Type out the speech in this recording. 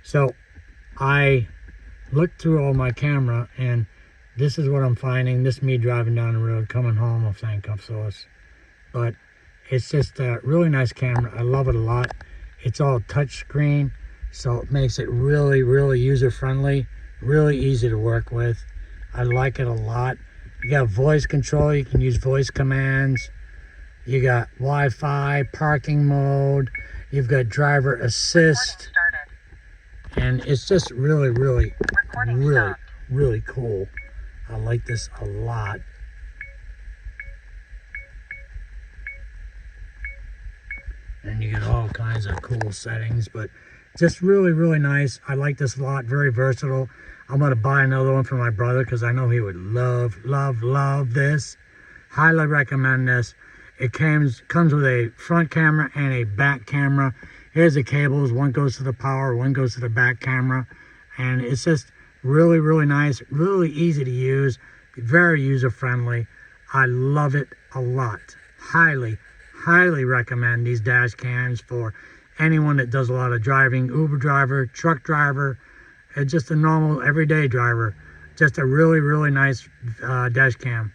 So I looked through all my camera, and this is what I'm finding. This is me driving down the road, coming home of handcuff source. But it's just a really nice camera. I love it a lot. It's all touch screen, so it makes it really, really user-friendly, really easy to work with. I like it a lot. You got voice control. You can use voice commands. You got Wi-Fi, parking mode. You've got driver assist. And it's just really, really, really cool. I like this a lot. And you get all kinds of cool settings, but just really, really nice. I like this a lot. Very versatile. I'm going to buy another one for my brother because I know he would love, love, love this. Highly recommend this. It comes with a front camera and a back camera. Here's the cables. One goes to the power, one goes to the back camera. And it's just really, really nice. Really easy to use. Very user-friendly. I love it a lot. Highly, highly recommend these dash cams for anyone that does a lot of driving. Uber driver, truck driver, just a normal everyday driver. Just a really, really nice dash cam.